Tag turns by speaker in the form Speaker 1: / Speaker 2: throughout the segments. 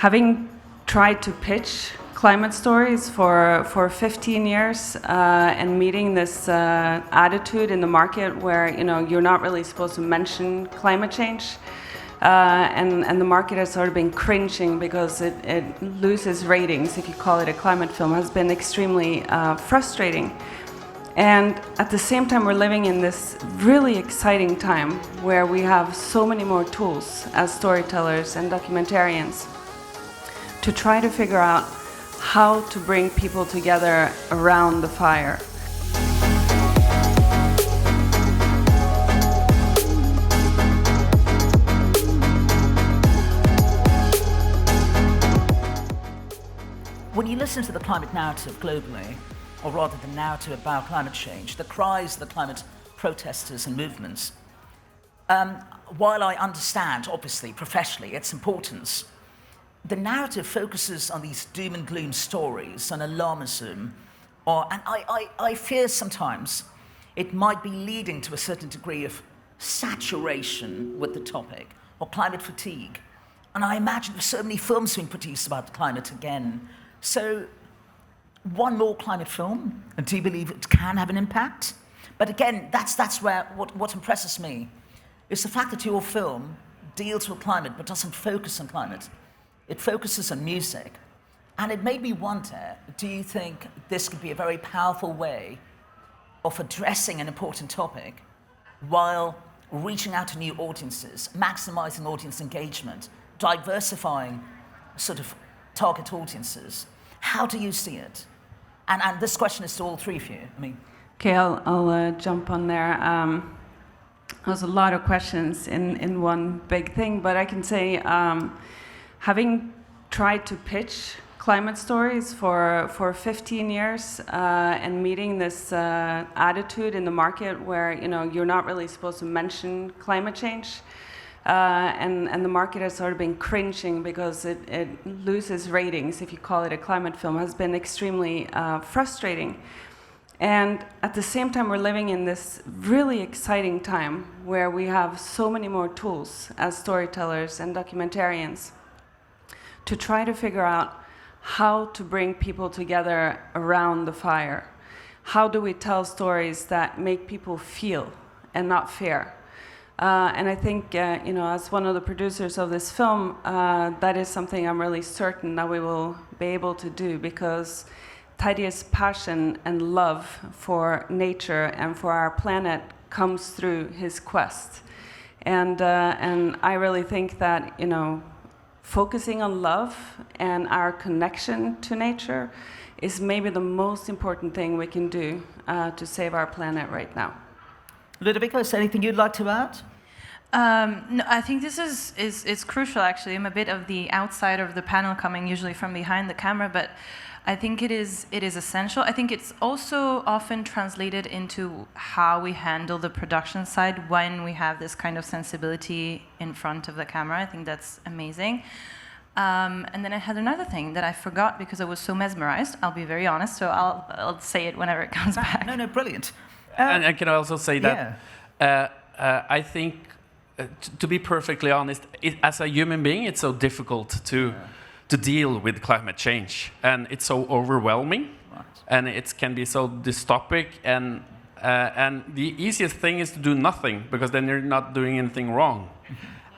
Speaker 1: Having tried to pitch climate stories for 15 years and meeting this attitude in the market where you're not really supposed to mention climate change, and the market has sort of been cringing because it loses ratings if you call it a climate film, has been extremely frustrating. And at the same time, we're living in this really exciting time where we have so many more tools as storytellers and documentarians to try to figure out how to bring people together around the fire.
Speaker 2: When you listen to the climate narrative globally, or rather the narrative about climate change, the cries of the climate protesters and movements, while I understand, obviously, professionally, its importance, the narrative focuses on these doom and gloom stories, on alarmism, and I fear sometimes it might be leading to a certain degree of saturation with the topic, or climate fatigue. And I imagine there's so many films being produced about the climate again. So, one more climate film, and do you believe it can have an impact? But again, that's where what impresses me is the fact that your film deals with climate but doesn't focus on climate. It focuses on music. And it made me wonder, do you think this could be a very powerful way of addressing an important topic while reaching out to new audiences, maximizing audience engagement, diversifying sort of target audiences? How do you see it? And this question is to all three of you.
Speaker 1: Okay, I'll jump on there. There's a lot of questions in one big thing, but I can say, having tried to pitch climate stories for 15 years and meeting this attitude in the market where you're not really supposed to mention climate change, and the market has sort of been cringing because it loses ratings if you call it a climate film, has been extremely frustrating. And at the same time, we're living in this really exciting time where we have so many more tools as storytellers and documentarians to try to figure out how to bring people together around the fire. How do we tell stories that make people feel and not fear? And I think, as one of the producers of this film, that is something I'm really certain that we will be able to do, because Terje's passion and love for nature and for our planet comes through his quest. And I really think that, focusing on love and our connection to nature is maybe the most important thing we can do to save our planet right now.
Speaker 2: Ludovica, is there anything you'd like to add?
Speaker 3: No, I think this is crucial, actually. I'm a bit of the outsider of the panel, coming usually from behind the camera, but I think it is essential. I think it's also often translated into how we handle the production side when we have this kind of sensibility in front of the camera. I think that's amazing. And then I had another thing that I forgot because I was so mesmerized. I'll be very honest, so I'll say it whenever it comes back.
Speaker 2: No, brilliant.
Speaker 4: And I can also say that I think, to be perfectly honest, as a human being, it's so difficult to deal with climate change, and it's so overwhelming, and it can be so dystopic, and the easiest thing is to do nothing, because then you're not doing anything wrong.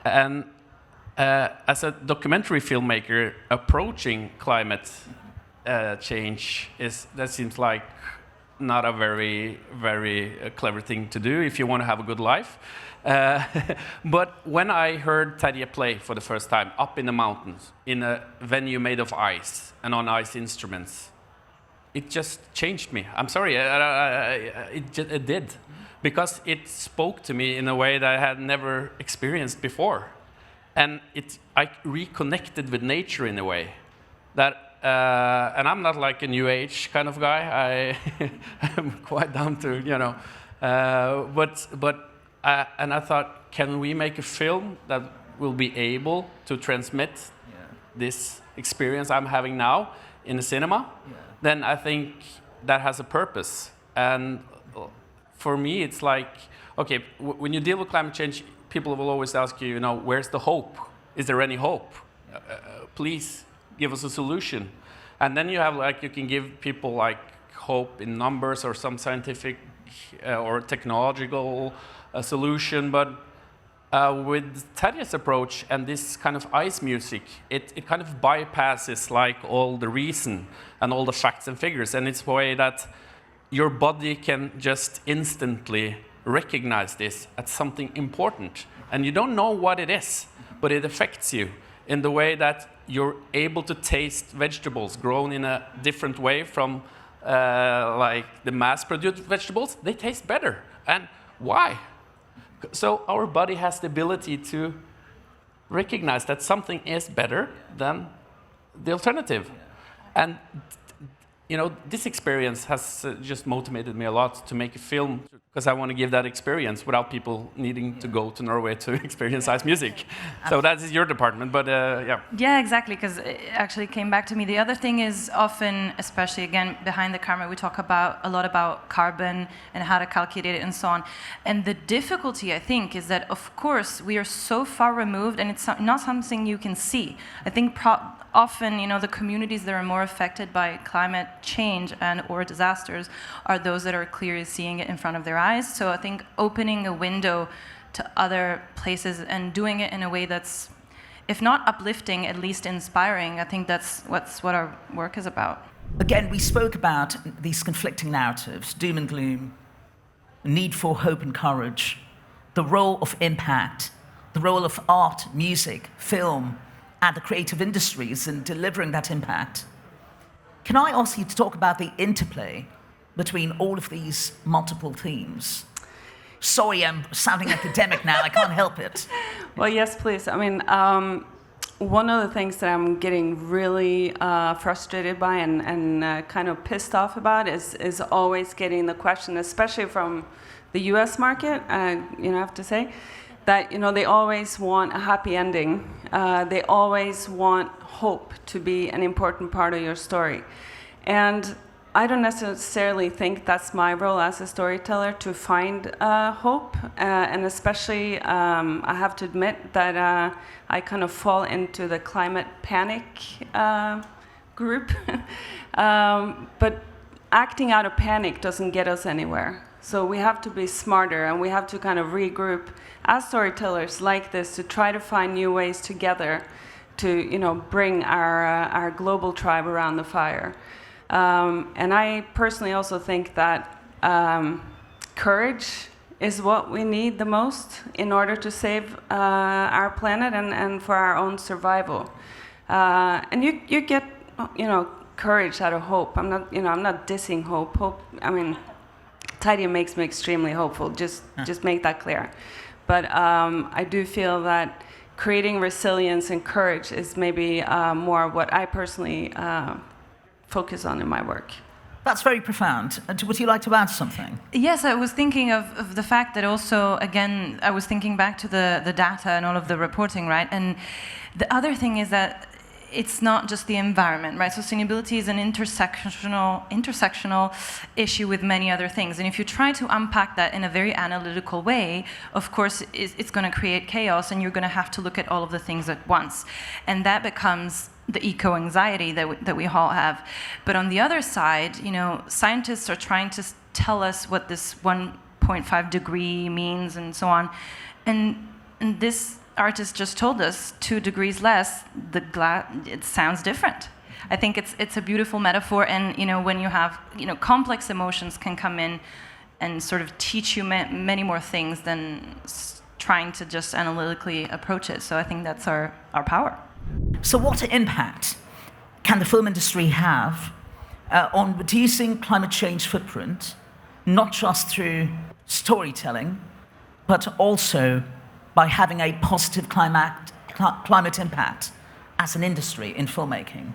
Speaker 4: And as a documentary filmmaker, approaching climate change that seems like not a very, very clever thing to do if you want to have a good life. But when I heard Terje play for the first time up in the mountains in a venue made of ice and on ice instruments, it just changed me. I'm sorry, it did. Because it spoke to me in a way that I had never experienced before. And I reconnected with nature in a way that and I'm not like a new age kind of guy. I'm quite down to, and I thought, can we make a film that will be able to transmit this experience I'm having now in the cinema? Then I think that has a purpose. And for me, it's like, okay, when you deal with climate change, people will always ask you, where's the hope? Is there any hope? please give us a solution. And then you have like, you can give people like hope in numbers or some scientific or technological solution, but with Terje's approach and this kind of ice music, it kind of bypasses like all the reason and all the facts and figures, and it's a way that your body can just instantly recognize this as something important. And you don't know what it is, but it affects you in the way that you're able to taste vegetables grown in a different way from like the mass-produced vegetables. They taste better. And why? So our body has the ability to recognize that something is better than the alternative. And you know, this experience has just motivated me a lot to make a film, because I want to give that experience without people needing to go to Norway to experience ice music. So that is your department, but yeah.
Speaker 3: Yeah, exactly, because it actually came back to me. The other thing is often, especially again behind the camera, we talk a lot about carbon and how to calculate it and so on. And the difficulty, I think, is that of course we are so far removed, and it's not something you can see. I think often, you know, the communities that are more affected by climate change and or disasters are those that are clearly seeing it in front of their eyes. So I think opening a window to other places and doing it in a way that's, if not uplifting, at least inspiring, I think that's what our work is about.
Speaker 2: Again, we spoke about these conflicting narratives, doom and gloom, need for hope and courage, the role of impact, the role of art, music, film, and the creative industries in delivering that impact. Can I ask you to talk about the interplay between all of these multiple themes? Sorry, I'm sounding academic now, I can't help it.
Speaker 1: Well, yes, please. I mean, one of the things that I'm getting really frustrated by and kind of pissed off about is always getting the question, especially from the US market, you know, I have to say, that, you know, they always want a happy ending. They always want hope to be an important part of your story. And I don't necessarily think that's my role as a storyteller, to find hope. And especially, I have to admit that I kind of fall into the climate panic group. But acting out of panic doesn't get us anywhere. So we have to be smarter, and we have to kind of regroup as storytellers like this to try to find new ways together to, you know, bring our global tribe around the fire. And I personally also think that courage is what we need the most in order to save our planet and for our own survival. And you get, you know, courage out of hope. I'm not dissing hope. Hope, I mean, Terje makes me extremely hopeful, just make that clear. But I do feel that creating resilience and courage is maybe more what I personally focus on in my work.
Speaker 2: That's very profound. Would you like to add something?
Speaker 3: Yes, I was thinking of the fact that also, again, I was thinking back to the data and all of the reporting, right? And the other thing is that it's not just the environment, right? Sustainability is an intersectional issue with many other things. And if you try to unpack that in a very analytical way, of course, it's going to create chaos, and you're going to have to look at all of the things at once. And that becomes the eco-anxiety that we all have. But on the other side, you know, scientists are trying to tell us what this 1.5 degree means and so on. And this artist just told us 2 degrees less, it sounds different. I think it's a beautiful metaphor, and you know, when you have, you know, complex emotions can come in and sort of teach you many more things than trying to just analytically approach it. So I think that's our power.
Speaker 2: So what impact can the film industry have on reducing climate change footprint, not just through storytelling, but also by having a positive climate impact as an industry in filmmaking?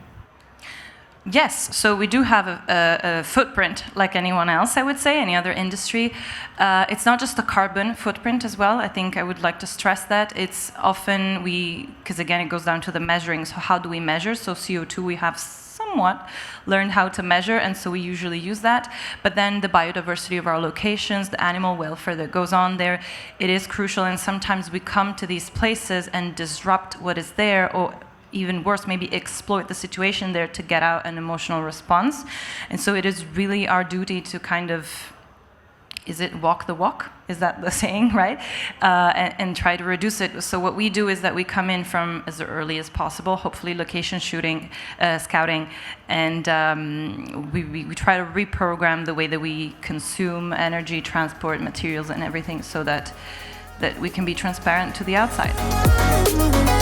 Speaker 3: Yes, so we do have a footprint like anyone else, I would say, any other industry. It's not just the carbon footprint as well. I think I would like to stress that. It's often because again, it goes down to the measuring. So how do we measure? So CO2 we have somewhat learned how to measure, and so we usually use that. But then the biodiversity of our locations, the animal welfare that goes on there, it is crucial, and sometimes we come to these places and disrupt what is there, or even worse, maybe exploit the situation there to get out an emotional response. And so it is really our duty to kind of, is it walk the walk? Is that the saying, right? And try to reduce it. So what we do is that we come in from as early as possible, hopefully location shooting, scouting, and we try to reprogram the way that we consume energy, transport, materials, and everything so that we can be transparent to the outside.